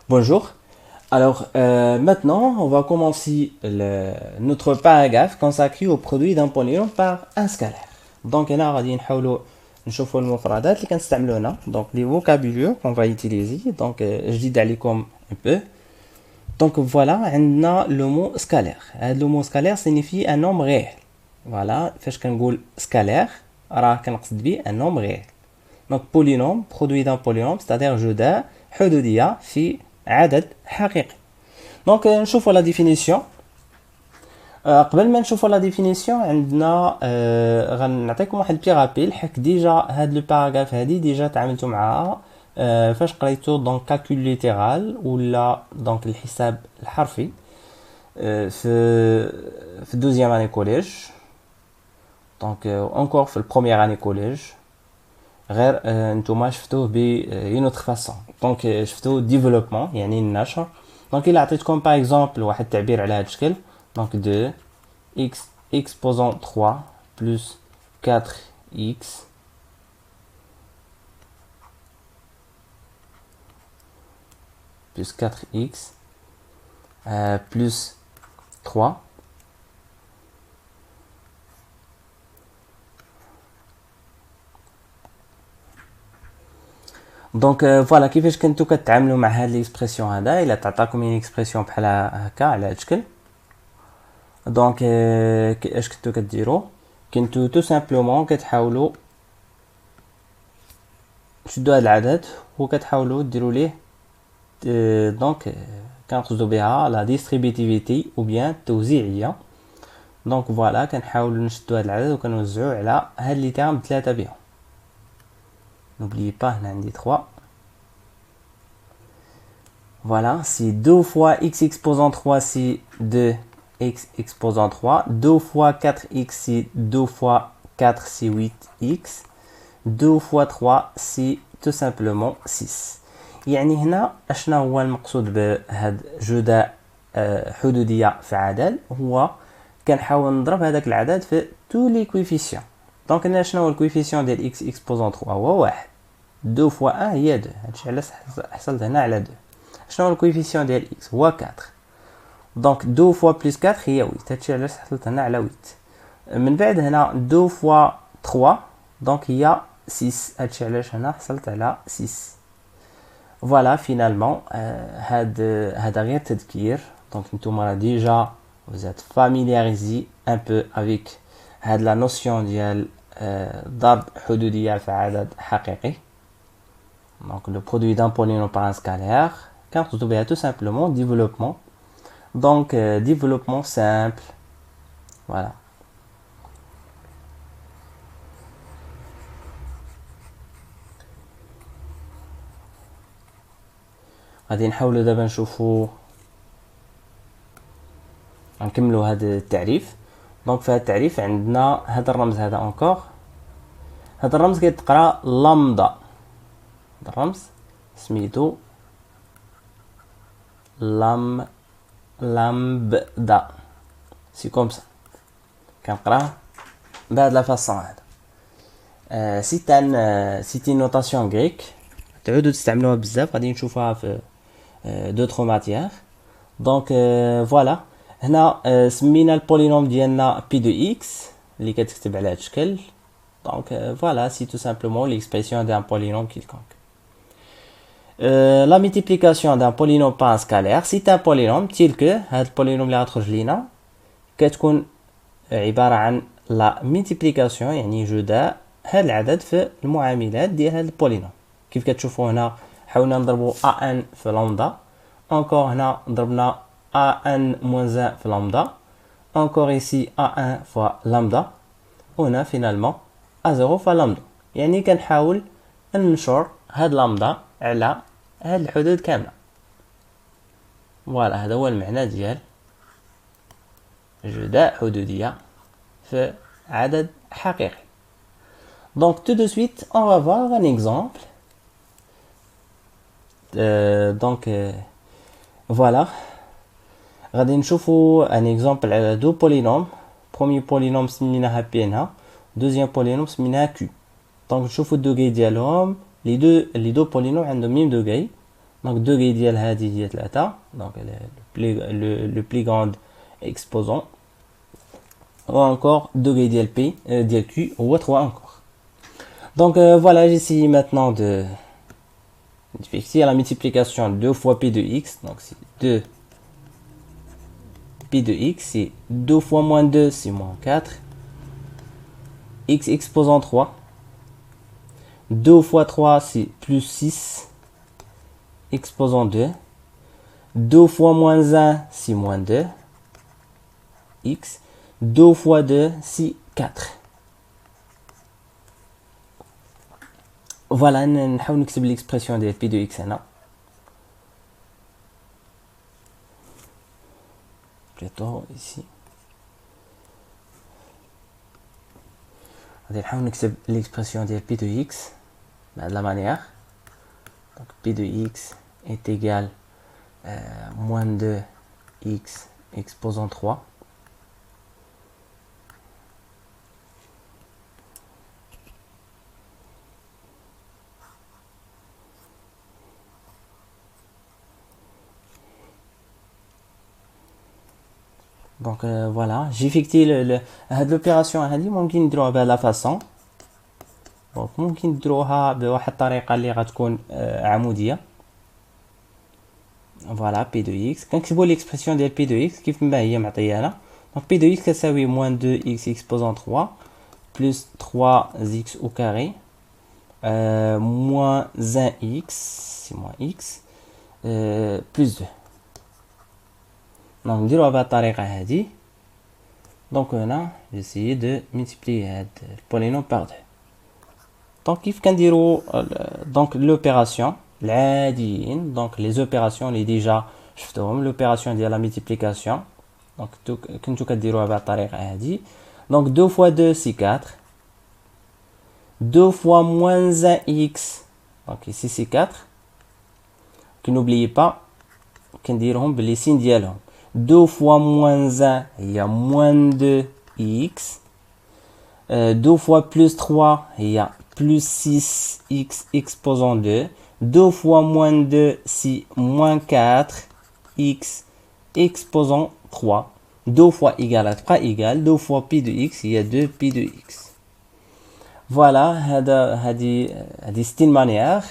Bonjour. Alors maintenant, on va commencer notre paragraphe consacré au produit d'un polynôme par un scalaire. Donc هنا غادي نحاولوا نشوفوا المفردات اللي كنستعملوها donc les vocabulaires qu'on va utiliser donc جديد عليكم un peu. Donc voilà, عندنا le mot scalaire. Le mot scalaire signifie un nombre réel. Voilà, فاش كنقول scalaire راه كنقصد به un nombre réel. Donc polynôme, produit d'un polynôme, c'est-à-dire جداء حدودية في عدد حقيقي. دونك نشوفوا لا ديفينيسيون. قبل ما نشوفوا لا ديفينيسيون عندنا غنعطيكم واحد بي رابيل حيت ديجا هاد لو باراغراف هادي ديجا تعاملتوا معاها فاش قريتو دونك كالكول ليترال ولا دونك الحساب الحرفي في دوزيام اني كوليج دونك اونكور في البروميير اني كوليج غير نتوما شفتوه ب اون اوتر فاسون دونك شفتوه ديفلوبمون يعني النشر. دونك الا عطيتكم باغ اكزومبل واحد التعبير على هذا الشكل دونك 2 x exposant 3 plus 4x plus 4x plus 3. دونك فوالا كيفاش كنتو كتعاملوا مع هاد ليكسبرسيون هذا الا تعطاكم اون اكسبرسيون بحال هكا على هاد الشكل. دونك اش كنتو كديروا كنتو تو سامبلومون كتحاولوا تشدوا هاد العدد وكتحاولوا ديروا ليه دونك كنقصدوا بها لا ديستريبيتيفيتي او بيان التوزيعيه. دونك فوالا كنحاولوا نشدوا هاد العدد وكنوزعوا على هاد لي تيرم بثلاثه بهم. N'oubliez pas, هنا عندي 3. Voilà, si 2 fois x exposant 3, c'est 2x exposant 3. 2 fois 4x, c'est 2 fois 4, c'est 8x. 2 fois 3, c'est tout simplement 6. يعني هنا اشنا هو المقصود بهاد جداء حدودية في عدد هو كنحاول نضرب هذاك العدد في tous les coefficients. دونك هنا شنو هو الكويفيسيون ديال x exposant 3 هو 1. 2 fois 1 هي 2 هادشي علاش حصلت هنا على 2. شنو هو الكويفيسيون ديال x هو 4. دونك 2 fois plus 4 هي 8 هادشي علاش حصلت هنا على 8. من بعد هنا 2 fois 3 دونك هي 6 هادشي علاش هنا حصلت على 6. فوالا فينالمون هذا غير تذكير. دونك نتوما ديجا vous êtes familiarisé un peu avec هاد لا نوسيون ديال ضرب حدودية في عدد حقيقي. Donc le produit d'un polynôme par un scalaire كنقصدو بها tout simplement développement. Donc développement simple. Voilà. غادي نحاولوا دابا نشوفوا نكملوا هذا التعريف. دونك في هذا التعريف عندنا هذا الرمز هذا اونكور. هذا الرمز كيتقرا لامدا. هذا الرمز سميتو لامبدا سي كوم سا كنقراه بهاد لا فاصون هذا. سيتي نوتاسيون غريك تعودوا تستعملوها بزاف غادي نشوفوها في دوطخ ماتيير. دونك فوالا هنا سمينا البولينوم ديالنا بي دو اكس اللي كتكتب على هذا الشكل. دونك فوالا سي تو سامبلومون ليكسبرسيون دان بولينوم كيلكونك. La multiplication d'un polynôme par un scalaire c'est un polynôme tel que هذا البولينوم اللي غتخرج لينا كتكون عبارة عن لا multiplication يعني جداء هذا العدد في المعاملات ديال هذا البولينوم. كيف كتشوفوا هنا حاولنا نضربوا ان في لامدا encore هنا ضربنا an moins 1 في lambda encore ici a1 fois lambda وهنا finalement a0 fois lambda. يعني كنحاول ننشر هاد لامدا على هاد الحدود كامله. فوالا هذا هو المعنى ديال جداء حدوديه في عدد حقيقي. Donc tout de suite on va voir un exemple. Donc voilà غادي نشوفوا ان اكزامبل على دو بولينوم. بروميير بولينوم سميناها بي انها دوزيام بولينوم سميناها كيو. دونك نشوفوا الدوغي ديالهم لي دو بولينوم عندهم ميم دوغي. Donc degré ديال هذه هي 3. Donc le plus grand exposant. Ou encore degré ديال P ديال Q ou 3 encore. Donc voilà, j'essaie maintenant de fixer la multiplication 2 fois P de X. Donc c'est 2 P de X, c'est 2 fois moins 2, c'est moins 4. X exposant 3. 2 fois 3, c'est plus 6. Exposant 2. 2 fois moins 1, c'est moins 2. X. 2 fois 2, c'est 4. Voilà, نحاول نكتب l'expression de P de X هنا. Plutôt ici. غادي نحاول نكتب l'expression de P de X de la manière. Donc P de X est égal à moins 2x exposant 3. Donc voilà, j'ai effectué l'opération هذه ممكن نديروها بهذه façon. Donc ممكن نديروها بواحد الطريقه اللي غتكون عموديه. Voilà P de X. كنكتبوا l'expression ديال P de X كيف ما هي معطيانا. Donc P de X كتساوي moins 2x exposant 3 plus 3x au carré moins 1x, c'est moins x plus 2. Donc نديروها بهذه الطريقه هذه. Donc هنا j'essaie de multiplier هاد البولينوم par 2. Donc كيف كنديروا donc l'opération العاديين. Donc les opérations اللي ديجا شفتوهم l'opération ديال la multiplication. Donc كنتو كديروها بهذه الطريقه هذه. Donc 2 fois 2 c'est 4. 2 fois moins 1x. Donc ici c'est 4. N'oubliez pas كنديرهم باللي سين ديالهم. 2 fois moins 1, il y a moins 2x. 2 fois plus 3, il y a plus 6x exposant 2. 2 fois moins 2, c'est moins 4x exposant 3. 2 fois égal à 3 égale 2 fois pi de x, il y a 2 pi de x. Voilà, هذه ستين مانيير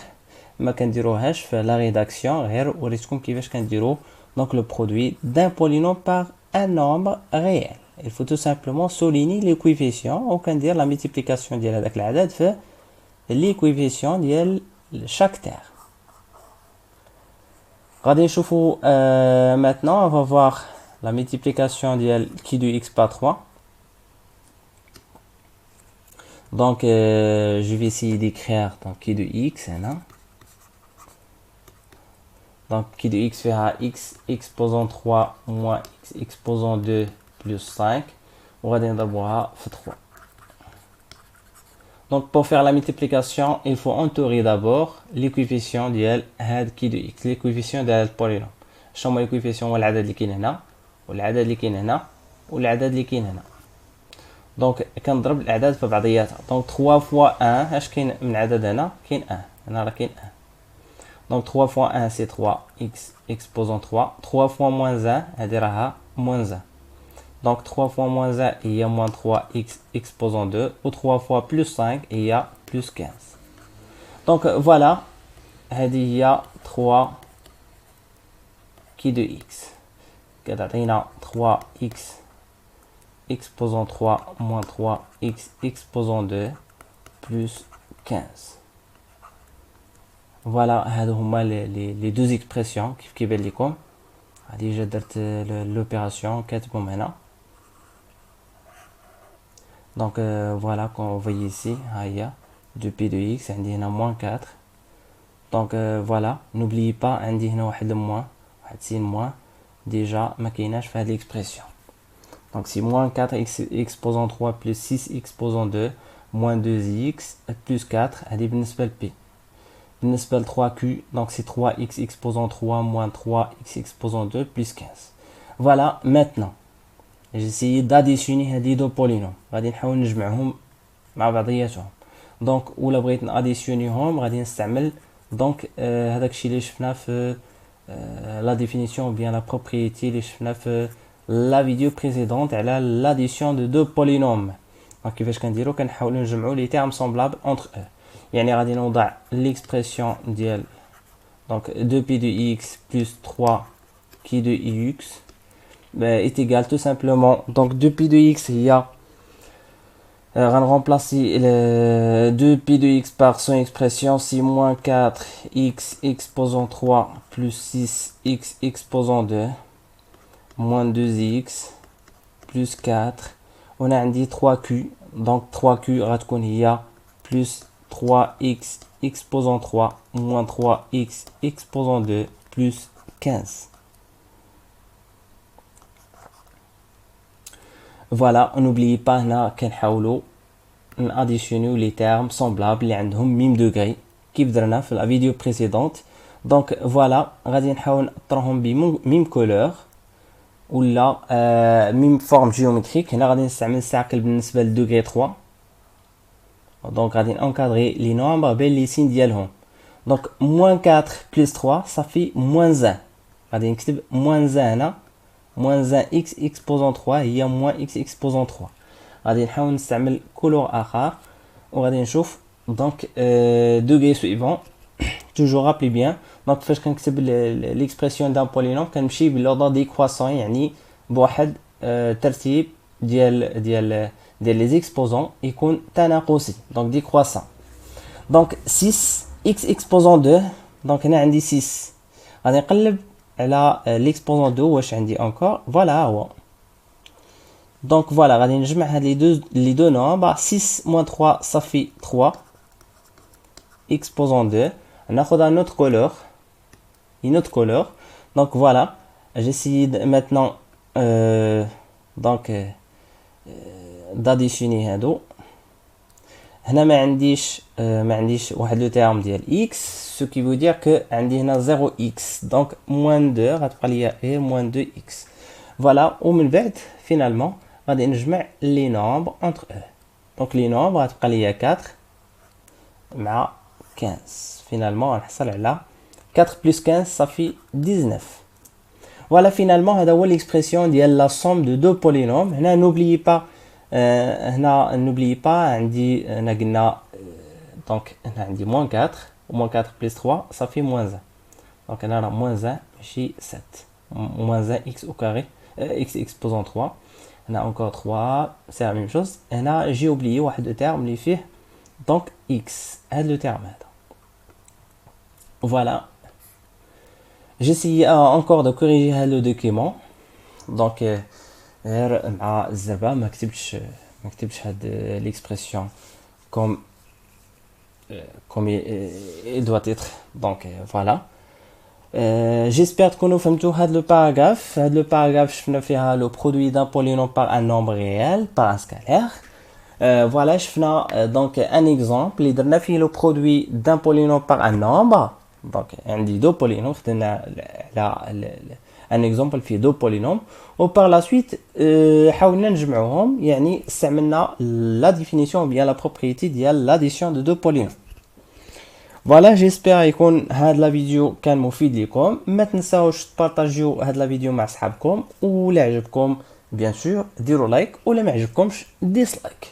ما كنديروهاش في لا ريداكسيون، غير وريتكم كيفاش كنديرو donc le produit d'un polynôme par un nombre réel. Il faut tout simplement souligner les coefficients ou dire la multiplication ديال هذاك العدد في les coefficients ديال chaque terme. غادي نشوفوا maintenant on va voir la multiplication ديال qui de x par 3. Donc je vais essayer d'écrire donc qui de x هنا. Donc qui de x fera x exposant 3 moins x exposant 2 plus 5. On va d'abord faire 3. Donc pour faire la multiplication, il faut entourer d'abord les coefficients ديال هاد qui de x, les coefficients ديال البولينوم. شنو هما les coefficients؟ هو العدد اللي كاين هنا والعدد اللي كاين هنا والعدد اللي كاين هنا. دونك كنضرب الاعداد في بعضياتها. دونك 3 fois 1 اش كاين من عدد هنا؟ كاين 1 هنا راه كاين 1. Donc 3 fois 1 c'est 3x exposant 3. 3 fois moins 1 هذه راها moins 1. Donc 3 fois moins 1 il y a moins 3x exposant 2. Ou 3 fois plus 5 il y a plus 15. Donc voilà, هذه هي 3 qui de x. كتعطينا 3x exposant 3 moins 3x exposant 2 plus 15. Voilà, هادو هما les deux expressions كيف كيبان لكم. déjà درت l'opération كاتبهم هنا. Donc voilà, comme vous voyez ici, il y a 2p de x, عندي هنا moins 4. Donc voilà, n'oubliez pas عندي هنا واحد moins, واحد سين moins. Déjà ما كايناش في هاد l'expression. Donc c'est moins 4x exposant 3 plus 6 exposant 2 moins 2x plus 4 هذه بالنسبة ل p. بالنسبة ل 3q, donc c'est 3x exposant 3 moins 3x exposant 2 plus 15. Voilà, maintenant j'ai essayé d'additionner هذه دو بولينوم. غادي نحاول نجمعهم مع بعضياتهم. دونك ولا بغيت ناديسيونيهم غادي نستعمل دونك هذاك الشيء اللي شفنا في لا ديفينيسيون بيان لا بروبريتي اللي شفنا في لا فيديو بريسيدونت على لاديسيون دو دو بولينوم. دونك كيفاش كنديرو كنحاولوا نجمعوا لي تيرم سومبلابل اونتر او. يعني غادي نوضع ليكسبرسيون ديال دونك 2 pi de x plus 3 qui de x est égal tout simplement donc 2 pi de x il y a on remplace le 2 pi de x par son expression si moins 4 x exposant 3 plus 6 x exposant 2 moins 2x plus 4 on a dit 3q donc 3q غتكون هي plus 3x exposant 3 moins 3x exposant 2 plus 15. Voilà, on n'oublie pas هنا كنحاولوا ناديشنيو لي تيرم سومبلابل اللي عندهم ميم دوغري كيف درنا في لا فيديو بريسيدونت. دونك فوالا غادي نحاول نطرهم بميم كولور ولا ميم فورم جيومتريك. هنا غادي نستعمل الساقل بالنسبه لدوغري 3. دونك غادي انكادري لي نومبر بين لي سين ديالهم. دونك موان 4 بلس 3 صافي موان 1. غادي نكتب موان 1 هنا موان 1 اكس اكسبوزون 3 هي موان اكس اكسبوزون 3. غادي نحاول نستعمل كولور اخر وغادي نشوف دونك دوغري سويفون. توجور رابلي بيان دونك فاش كنكتب ليكسبرسيون دان بولينوم كنمشي بالوردر ديكرواسون يعني بواحد ترتيب ديال لي زيكسبوزون يكون تناقصي دونك ديكرواسون. دونك 6 x exposant 2 دونك هنا عندي 6 غادي نقلب على l'exposant 2 واش عندي encore فوالا هو. دونك فوالا غادي نجمع هاد لي دو نومبر 6 moins 3 صافي 3 exposant 2 ناخذ un autre couleur une autre couleur. Donc voilà j'essaie maintenant donc d'additionner هادو. هنا ما عنديش واحد لو تيرم ديال x ce qui veut dire que عندي هنا 0x donc moins 2 غتبقى ليا غير moins 2x. فوالا ومن بعد فينالمون غادي نجمع لي نومبر انتر eux. دونك لي نومبر غتبقى ليا 4 مع 15 فينالمون غنحصل على 4 بلس 15 صافي 19. فوالا فينالمون هذا هو ليكسبرسيون ديال لا سوم دو دو بولينوم. هنا نوبليي با هنا نوبليي با عندي هنا قلنا دونك هنا عندي موان 4 وموان 4 بلس 3 صافي موان 1 دونك هنا راه موان 1 ماشي 7 موان 1 اكس او كاري اكس اكسبوزون 3 هنا اونكور 3 سي لا ميم شوز. هنا جي اوبليي واحد لو تيرم اللي فيه دونك اكس هاد لو تيرم هذا. فوالا j'essaie encore de corriger le document donc غير مع الزربه ما كتبتش هاد l'expression comme il doit être donc voilà. j'espère تكونوا فهمتوا هاد لو باراغراف. هاد لو باراغراف شفنا فيها لو برودوي دان بولينوم par un nombre réel par un scalaire. voilà شفنا donc un exemple اللي درنا فيه لو برودوي دان بولينوم par un nombre. دونك عندي دو بولينوم خدنا على ان اكزامبل فيه دو بولينوم و بار لا سويت حاولنا نجمعوهم يعني استعملنا لا ديفينيسيون بيان لا بروبريتي ديال لاديسيون دو دو بولينوم. فوالا جيسبر يكون هاد لا فيديو كان مفيد لكم. ما تنساوش تبارطاجيو هاد لا فيديو مع صحابكم ولا عجبكم بيان سور ديروا لايك ولا ما عجبكمش ديسلايك.